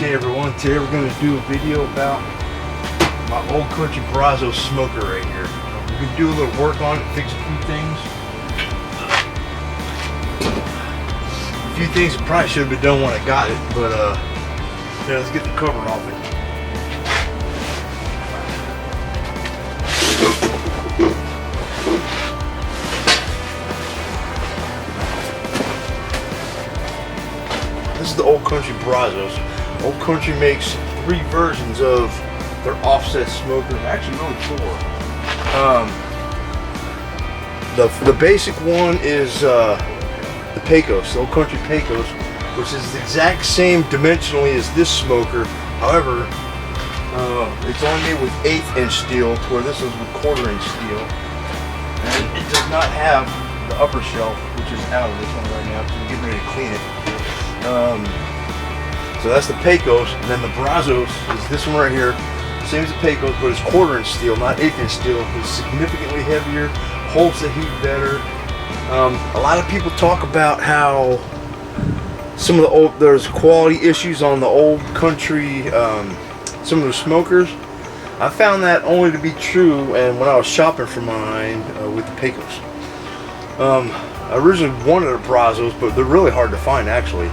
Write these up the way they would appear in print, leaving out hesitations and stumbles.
Okay everyone, today we're going to do a video about my Old Country Brazos smoker right here. We're going to do a little work on it, fix a few things. A few things that probably should have been done when I got it, but yeah, let's get the cover off it. This is the Old Country Brazos. Old Country makes 3 versions of their offset smoker. Actually, really 4. The basic one is the Pecos, the Old Country Pecos, which is the exact same dimensionally as this smoker. However, it's only made with 1/8 inch steel, where this is with 1/4 inch steel, and it does not have the upper shelf, which is out of this one right now. So we're getting ready to clean it. So that's the Pecos, and then the Brazos is this one right here, same as the Pecos, but it's 1/4 inch steel, not 1/8 inch steel. It's significantly heavier, holds the heat better. A lot of people talk about how some of the there's quality issues on the Old Country, some of the smokers. I found that only to be true, and when I was shopping for mine with the Pecos. I originally wanted a Brazos, but they're really hard to find actually.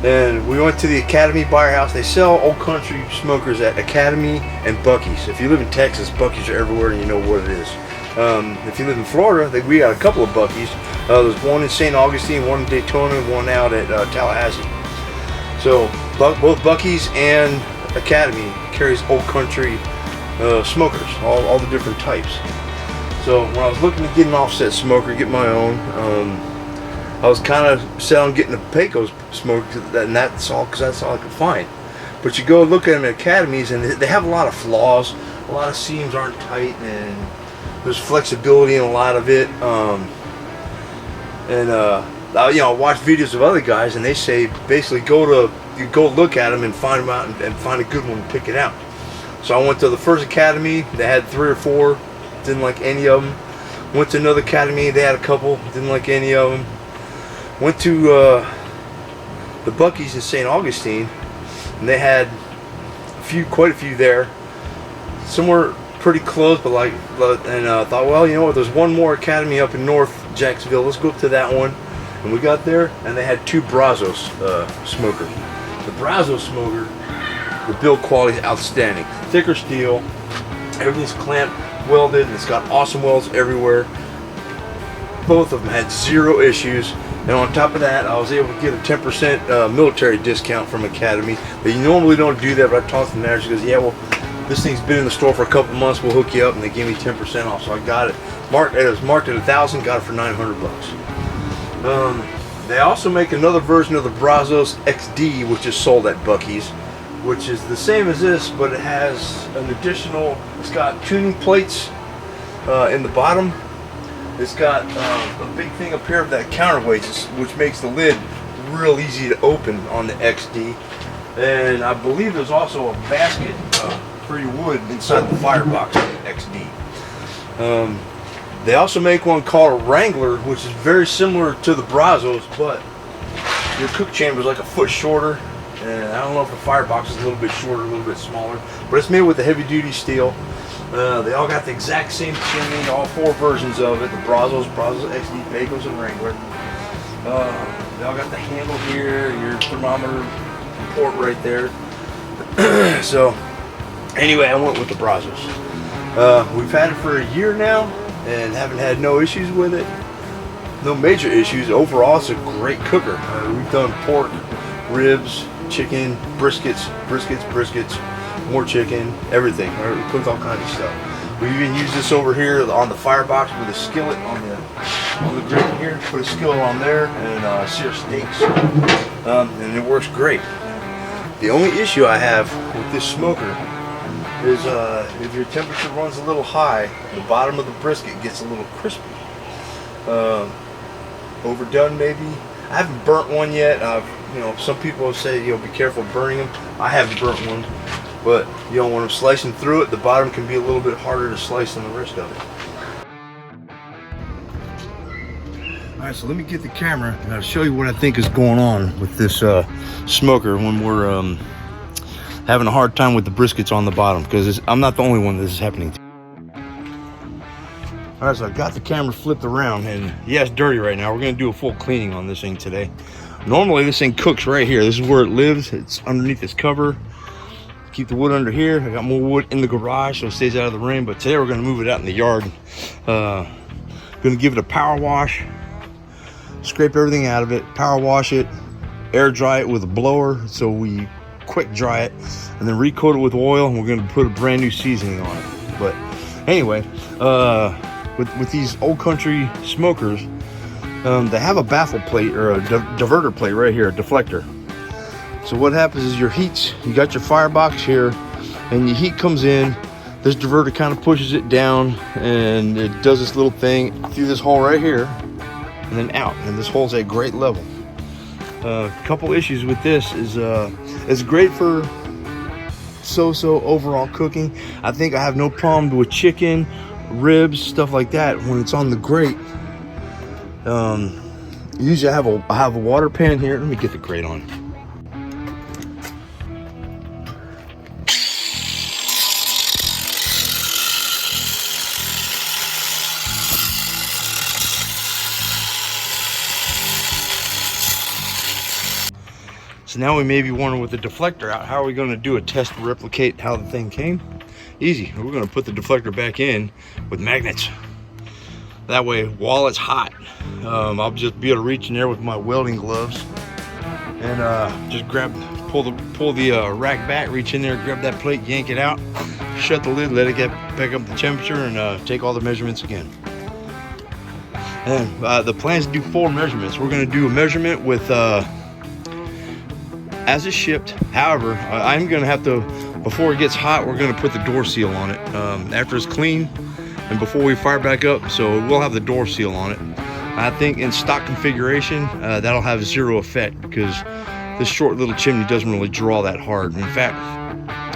And we went to the Academy Buyer House. They sell Old Country smokers at Academy and Buc-ee's. If you live in Texas, Buc-ee's are everywhere and you know what it is. If you live in Florida, we got a couple of Buc-ee's. There's one in St. Augustine, one in Daytona, and one out at Tallahassee. So both Buc-ee's and Academy carries Old Country smokers, all the different types. So when I was looking to get an offset smoker, get my own, I was kind of set on getting a Pecos smoker, and that's all because that's all I could find. But you go look at them at Academies, and they have a lot of flaws. A lot of seams aren't tight, and there's flexibility in a lot of it. You know, I watch videos of other guys, and they say basically go look at them and find them out, and find a good one and pick it out. So I went to the first Academy. They had 3 or 4. Didn't like any of them. Went to another Academy. They had a couple. Didn't like any of them. Went to the Buc-ee's in St. Augustine, and they had quite a few there. Some were pretty close, but thought, well, you know what? There's one more Academy up in North Jacksonville. Let's go up to that one. And we got there, and they had 2 Brazos smokers. The Brazos smoker, the build quality is outstanding. Thicker steel, everything's clamped, welded, and it's got awesome welds everywhere. Both of them had 0 issues. And on top of that, I was able to get a 10% military discount from Academy. They normally don't do that, but I talked to the manager. She goes, yeah, well, this thing's been in the store for a couple months. We'll hook you up, and they gave me 10% off. So I got it. It was marked at $1,000. Got it for $900. They also make another version of the Brazos XD, which is sold at Buc-ee's, which is the same as this, but it has an additional. It's got tuning plates in the bottom. It's got a big thing up here of that counterweight, which makes the lid real easy to open on the XD. And I believe there's also a basket for your wood inside the firebox on the XD. They also make one called a Wrangler, which is very similar to the Brazos, but your cook chamber is like a foot shorter. And I don't know if the firebox is a little bit shorter, a little bit smaller, but it's made with the heavy-duty steel. They all got the exact same chimney, all 4 versions of it, the Brazos, XD, Pecos, and Wrangler. They all got the handle here, your thermometer port right there. So, anyway, I went with the Brazos. We've had it for a year now, and haven't had no issues with it. No major issues. Overall, it's a great cooker. We've done pork, ribs, chicken, briskets, more chicken, everything. We cooked all kinds of stuff. We even used this over here on the firebox with a skillet on the grill here. Put a skillet on there and sear steaks, and it works great. The only issue I have with this smoker is if your temperature runs a little high, the bottom of the brisket gets a little crispy. Overdone maybe. I haven't burnt one yet. You know, some people say, you know, be careful burning them. I haven't burnt one, but you know, when I'm slicing through it, the bottom can be a little bit harder to slice than the rest of it. All right, so let me get the camera and I'll show you what I think is going on with this smoker when we're having a hard time with the briskets on the bottom, because I'm not the only one this is happening to. All right, so I got the camera flipped around, and yeah, it's dirty right now. We're gonna do a full cleaning on this thing today. Normally this thing cooks right here. This is where it lives. It's underneath this cover. Keep the wood under here. I got more wood in the garage so it stays out of the rain, but today we're gonna move it out in the yard. Gonna give it a power wash, scrape everything out of it, power wash it, air dry it with a blower so we quick dry it, and then recoat it with oil, and we're going to put a brand new seasoning on it. But anyway, with these Old Country smokers, they have a baffle plate or a diverter plate right here, a deflector. So what happens is you got your firebox here, and your heat comes in, this diverter kind of pushes it down, and it does this little thing through this hole right here and then out, and this hole's at great level. A couple issues with this is it's great for so-so overall cooking. I think I have no problem with chicken, ribs, stuff like that when it's on the grate. Usually I have a water pan here. Let me get the grate on. So now we may be wondering, with the deflector out, how are we going to do a test to replicate how the thing came? Easy. We're going to put the deflector back in with magnets. That way, while it's hot, I'll just be able to reach in there with my welding gloves and just pull the rack back, reach in there, grab that plate, yank it out, shut the lid, let it get back up the temperature, and take all the measurements again. And the plan is to do 4 measurements. We're going to do a measurement with as it's shipped. However, I'm gonna have to, before it gets hot, we're gonna put the door seal on it after it's clean and before we fire back up, so we'll have the door seal on it. I think in stock configuration that'll have 0 effect, because this short little chimney doesn't really draw that hard. In fact,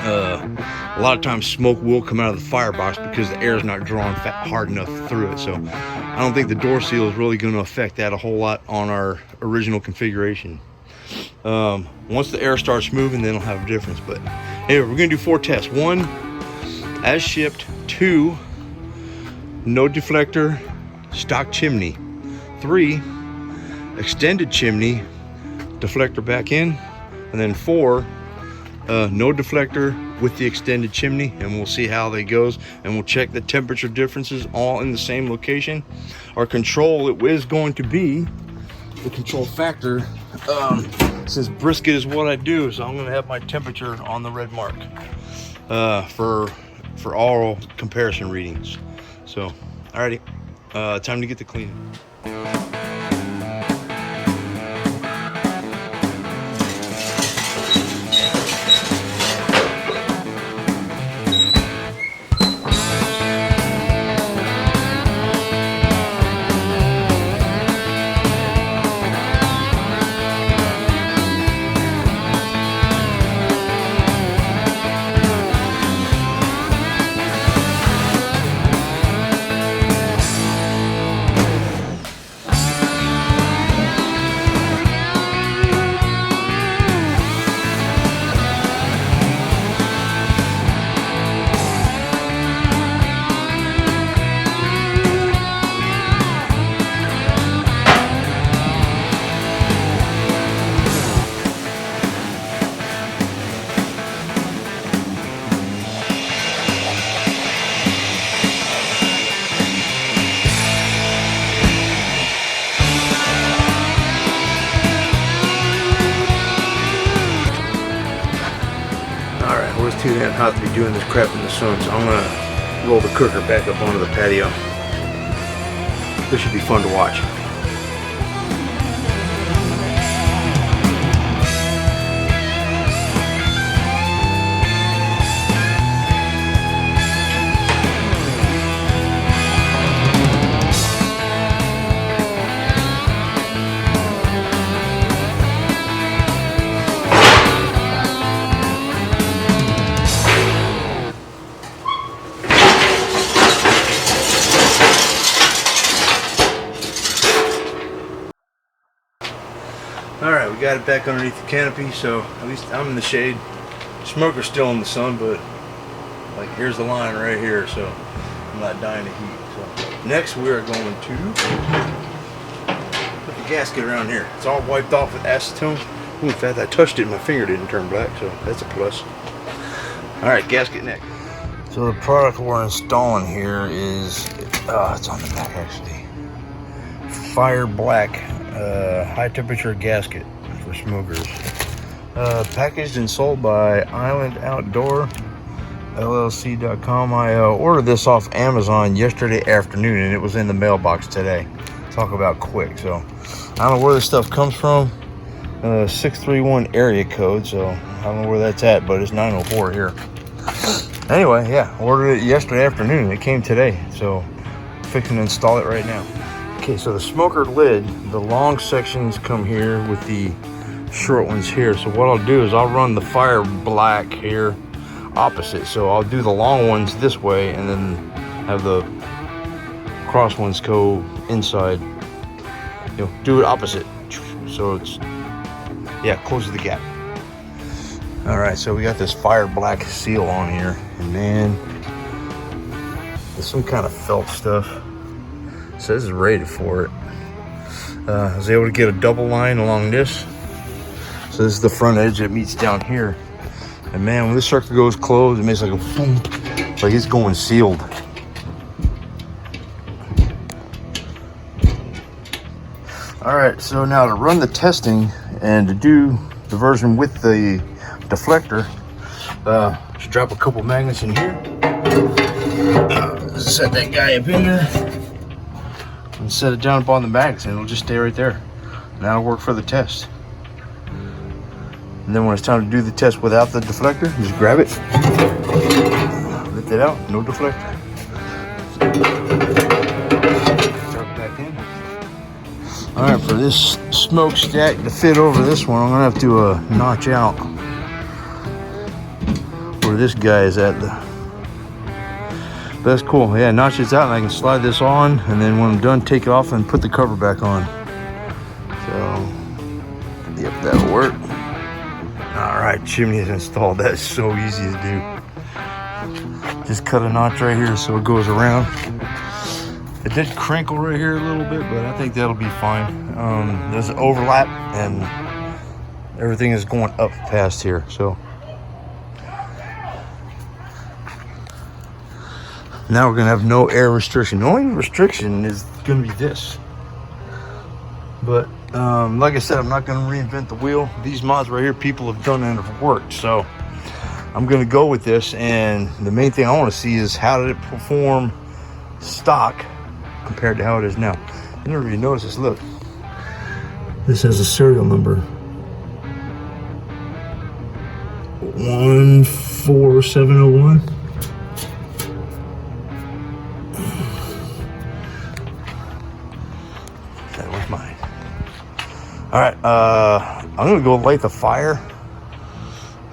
a lot of times smoke will come out of the firebox because the air is not drawing hard enough through it. So I don't think the door seal is really going to affect that a whole lot on our original configuration. Once the air starts moving, then it'll have a difference. But anyway, we're gonna do 4 tests. 1, as shipped. 2, no deflector, stock chimney. 3, extended chimney, deflector back in. And then 4, no deflector with the extended chimney, and we'll see how that goes, and we'll check the temperature differences all in the same location. Our control, it is going to be the control factor, since brisket is what I do, so I'm going to have my temperature on the red mark for all comparison readings. So alrighty, time to get to cleaning. Too damn hot to be doing this crap in the sun, so I'm gonna roll the cooker back up onto the patio. This should be fun to watch. Alright, we got it back underneath the canopy, so at least I'm in the shade. Smoker's still in the sun, but like here's the line right here, so I'm not dying of heat. So next we are going to put the gasket around here. It's all wiped off with acetone. Ooh, in fact, I touched it and my finger didn't turn black, so that's a plus. Alright, gasket next. So the product we're installing here is, it's on the back actually. Fire Black high temperature gasket for smokers. Packaged and sold by Island Outdoor LLC.com. I ordered this off Amazon yesterday afternoon and it was in the mailbox today. Talk about quick. So I don't know where this stuff comes from. 631 area code, so I don't know where that's at, but it's 904 here. Anyway, yeah, ordered it yesterday afternoon. It came today, so fixing to install it right now. Okay, so the smoker lid, the long sections come here with the short ones here. So what I'll do is I'll run the Fire Black here opposite. So I'll do the long ones this way and then have the cross ones go inside. You know, do it opposite. So it's, yeah, closes the gap. All right, so we got this Fire Black seal on here, and man, there's some kind of felt stuff. It says it's rated for it. I was able to get a double line along this. So this is the front edge that meets down here. And man, when this sucker goes closed, it makes like a boom, like it's going sealed. All right, so now to run the testing and to do the version with the deflector, just drop a couple magnets in here. Set that guy up in there and set it down upon the magnets, and it'll just stay right there. And that'll work for the test. And then when it's time to do the test without the deflector, just grab it, lift it out, no deflector. Drop it back in. All right, for this smokestack to fit over this one, I'm gonna have to notch out where this guy is at. But that's cool. Yeah, notch this out and I can slide this on, and then when I'm done, take it off and put the cover back on. So, yep, that'll work. All right, chimney is installed. That's so easy to do. Just cut a notch right here so it goes around. It did crinkle right here a little bit, but I think that'll be fine. There's an overlap and everything is going up past here, so. Now we're gonna have no air restriction. The only restriction is gonna be this. But like I said, I'm not gonna reinvent the wheel. These mods right here, people have done and have worked. So I'm gonna go with this, and the main thing I wanna see is how did it perform stock compared to how it is now. I never even noticed this, look. This has a serial number. 14701. That was mine. All right, I'm gonna go light the fire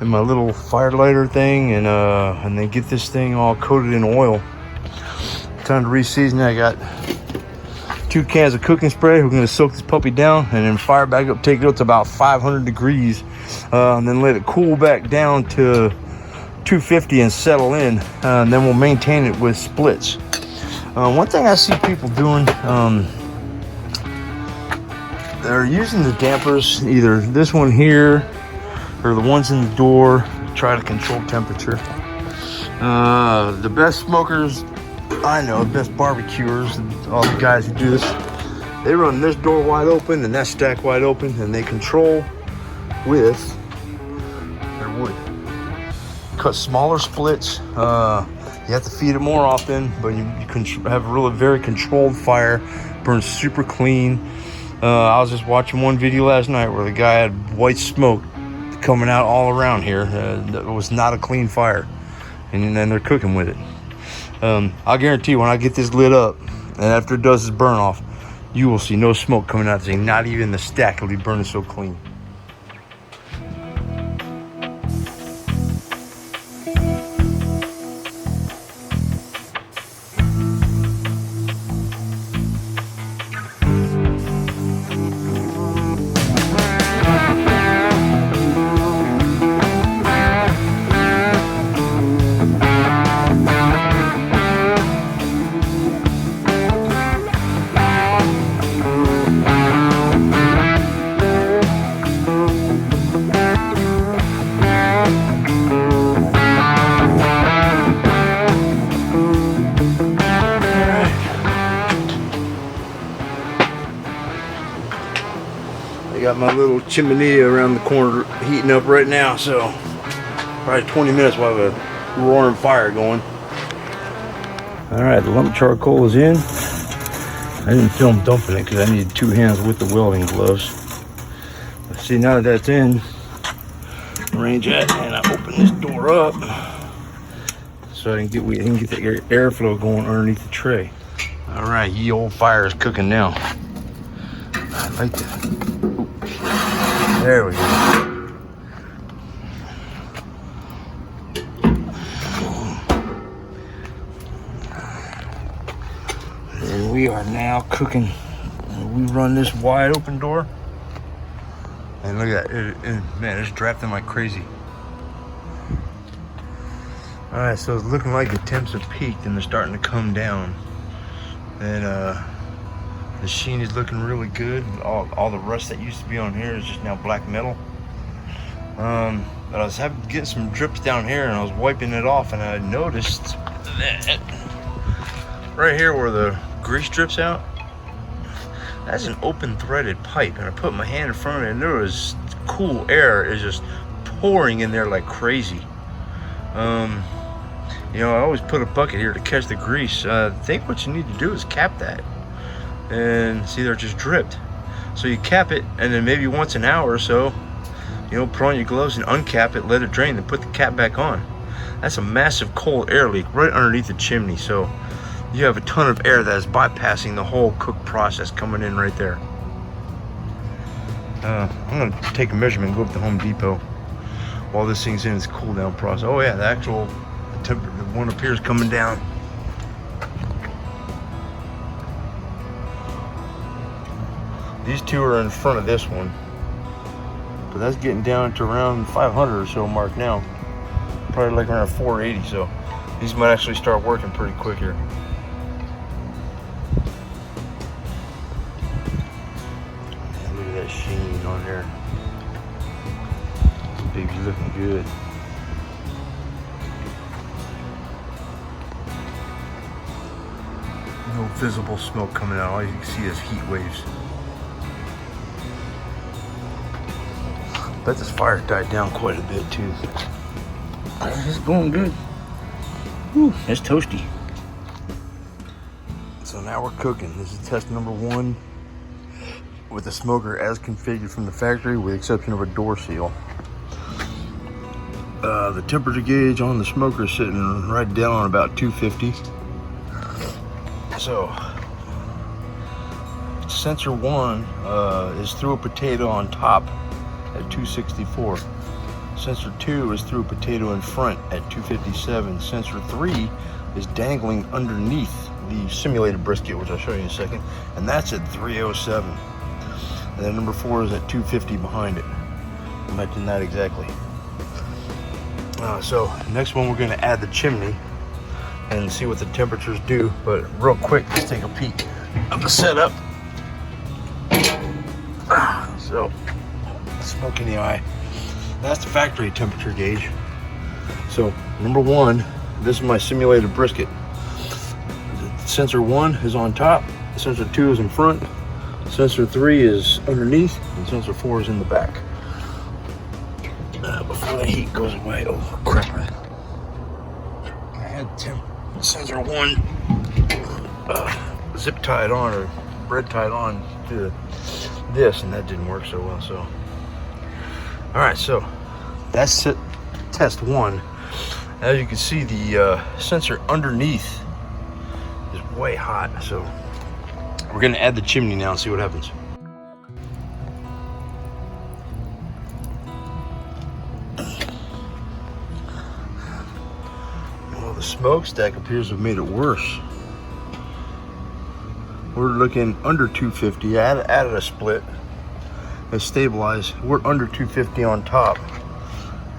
in my little fire lighter thing, and then get this thing all coated in oil. Time to reseason. I got 2 cans of cooking spray. We're gonna soak this puppy down and then fire back up, take it up to about 500 degrees, and then let it cool back down to 250 and settle in, and then we'll maintain it with splits. One thing I see people doing, they're using the dampers, either this one here or the ones in the door, try to control temperature. The best smokers I know, the best barbecuers, all the guys who do this, they run this door wide open and that stack wide open, and they control with their wood. Cut smaller splits. You have to feed it more often, but you can have a really very controlled fire. Burns super clean. I was just watching one video last night where the guy had white smoke coming out all around here. It was not a clean fire, and then they're cooking with it. I'll guarantee when I get this lit up and after it does its burn off, you will see no smoke coming out of this thing. Not even the stack will be burning so clean. I got my little chimney around the corner heating up right now, so probably 20 minutes we'll have a roaring fire going. Alright, the lump charcoal is in. I didn't film dumping it because I needed 2 hands with the welding gloves. But see, now that that's in, range that, and I open this door up so I can get the airflow going underneath the tray. Alright, ye old fire is cooking now. I like that. Ooh. There we go. And we are now cooking. We run this wide open door. And look at that. Man, it's drafting like crazy. Alright, so it's looking like the temps have peaked and they're starting to come down. And the sheen is looking really good. All the rust that used to be on here is just now black metal. But I was getting some drips down here and I was wiping it off and I noticed that right here where the grease drips out, that's an open threaded pipe, and I put my hand in front of it and there was cool air is just pouring in there like crazy. You know, I always put a bucket here to catch the grease. I think what you need to do is cap that. And see, there it just dripped. So you cap it, and then maybe once an hour or so, you know, put on your gloves and uncap it, let it drain, then put the cap back on. That's a massive cold air leak right underneath the chimney. So you have a ton of air that is bypassing the whole cook process coming in right there. I'm gonna take a measurement and go up to Home Depot while this thing's in its cool down process. Oh yeah, the actual temperature, the one up here is coming down. These two are in front of this one, but that's getting down to around 500 or so mark now. Probably like around 480, so these might actually start working pretty quick here. Look at that sheen on there. This baby's looking good. No visible smoke coming out. All you can see is heat waves. Bet this fire died down quite a bit too. It's going good. Whew, it's toasty. So now we're cooking. This is test number 1 with the smoker as configured from the factory, with the exception of a door seal. The temperature gauge on the smoker is sitting right down on about 250. So sensor 1 is through a potato on top at 264. Sensor 2 is through a potato in front at 257. Sensor 3 is dangling underneath the simulated brisket, which I'll show you in a second, and that's at 307. And then number 4 is at 250 behind it. I mentioned that exactly. So next one, we're going to add the chimney and see what the temperatures do. But real quick, let's take a peek of the setup. So, smoke in the eye. That's the factory temperature gauge. So number 1, this is my simulated brisket. Sensor 1 is on top, sensor 2 is in front, sensor 3 is underneath, and sensor 4 is in the back. Before the heat goes away, oh crap. I had sensor 1 zip tied on, or bread tied on to this, and that didn't work so well. So alright, so that's test 1. As you can see, the sensor underneath is way hot, so we're going to add the chimney now and see what happens. Well, the smokestack appears to have made it worse. We're looking under 250. I added a split. It's stabilized. We're under 250 on top.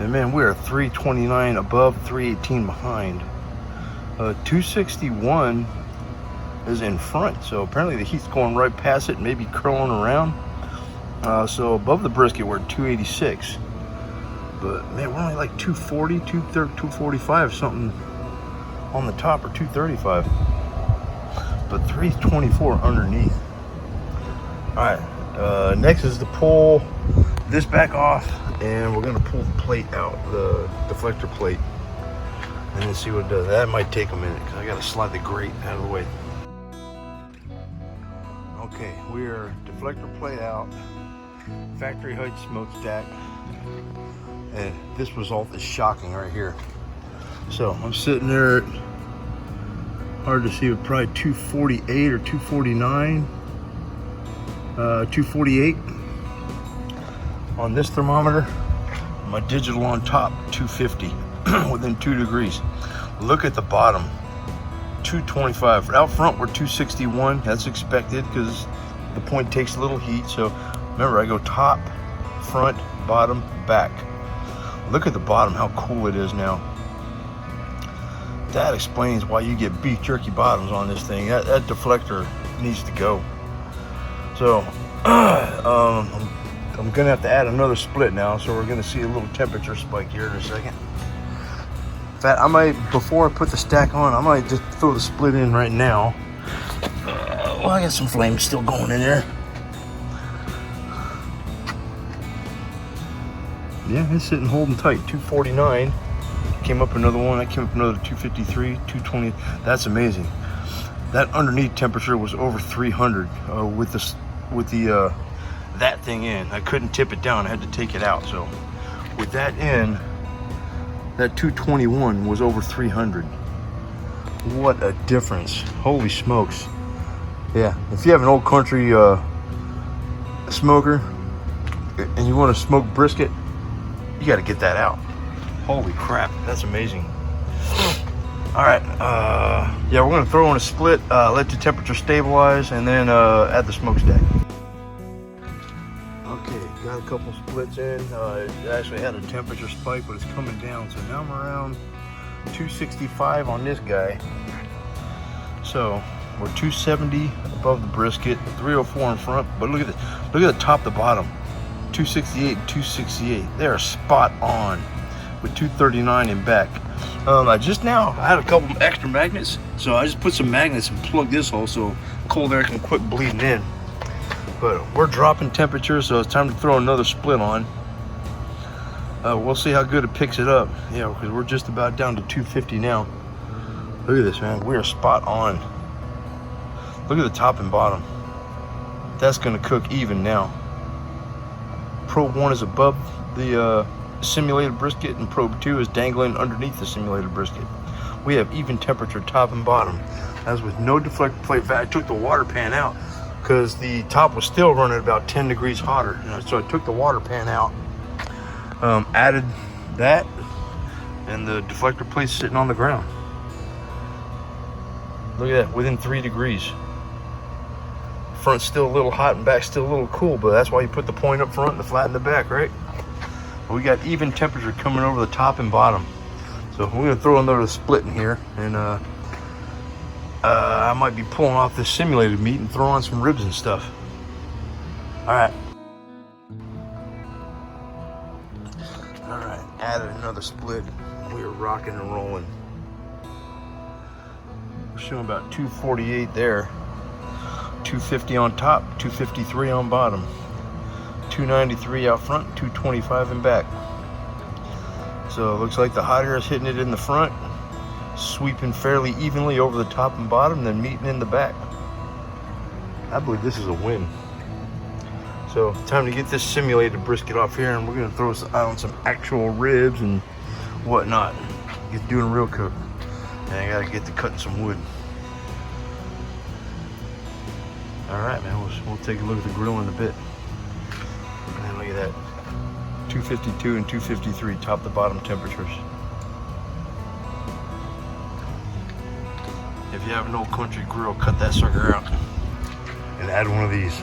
And man, we are 329 above, 318 behind. 261 is in front. So apparently the heat's going right past it, maybe curling around. So above the brisket, we're at 286. But man, we're only like 240, 245 something on the top, or 235. But 324 underneath. All right. Next is to pull this back off, and we're gonna pull the plate out, the deflector plate, and then see what it does. That might take a minute because I gotta slide the grate out of the way. Okay, we are deflector plate out, factory height smokestack, and this result is shocking right here. So I'm sitting there at, hard to see, probably 248 or 249, 248 on this thermometer. My digital on top, 250 within 2 degrees. Look at the bottom, 225. Out front we're 261. That's expected because the point takes a little heat. So remember, I go top, front, bottom, back. Look at the bottom, how cool it is now. That explains why you get beef jerky bottoms on this thing. That deflector needs to go. So I'm gonna have to add another split now, so we're gonna see a little temperature spike here in a second. In fact, I might, before I put the stack on, I might just throw the split in right now. Well, I got some flames still going in there. Yeah, it's sitting holding tight, 249. Came up another one, that came up another 253, 220. That's amazing. That underneath temperature was over 300 with the that thing in. I couldn't tip it down, I had to take it out. So with that in, that 221 was over 300. What a difference. Holy smokes. Yeah, if you have an Old Country smoker and you want to smoke brisket, you got to get that out. Holy crap, that's amazing. All right, yeah, we're gonna throw in a split, let the temperature stabilize, and then add the smokestack. Okay, got a couple splits in. It actually had a temperature spike, but it's coming down. So now I'm around 265 on this guy. So we're 270 above the brisket, 304 in front. But look at this. Look at the top to bottom. 268 and 268. They're spot on with 239 in back. I had a couple extra magnets, so I just put some magnets and plugged this hole so cold air can quit bleeding in. But we're dropping temperature, so it's time to throw another split on. We'll see how good it picks it up. Yeah, because we're just about down to 250 now. Look at this, man. We are spot on. Look at the top and bottom. That's gonna cook even now. Probe 1 is above the simulated brisket, and probe 2 is dangling underneath the simulated brisket. We have even temperature top and bottom. As with no deflector plate. I took the water pan out because the top was still running about 10 degrees hotter. So I took the water pan out, added that, and the deflector plate's sitting on the ground. Look at that, within 3 degrees. Front's still a little hot and back's still a little cool, but that's why you put the point up front and the flat in the back, right? We got even temperature coming over the top and bottom. So we're gonna throw another split in here, and I might be pulling off this simulated meat and throw on some ribs and stuff. All right, added another split. We are rocking and rolling. We're showing about 248 there, 250 on top, 253 on bottom. 293 out front, 225 in back. So it looks like the hot air is hitting it in the front, sweeping fairly evenly over the top and bottom, then meeting in the back. I believe this is a win. So time to get this simulated brisket off here, and we're gonna throw on some actual ribs and whatnot. Get doing a real cook. And I gotta get to cutting some wood. All right, man, we'll take a look at the grill in a bit. And look at that, 252 and 253 top to bottom temperatures. If you have an Old Country grill, cut that sucker out and add one of these.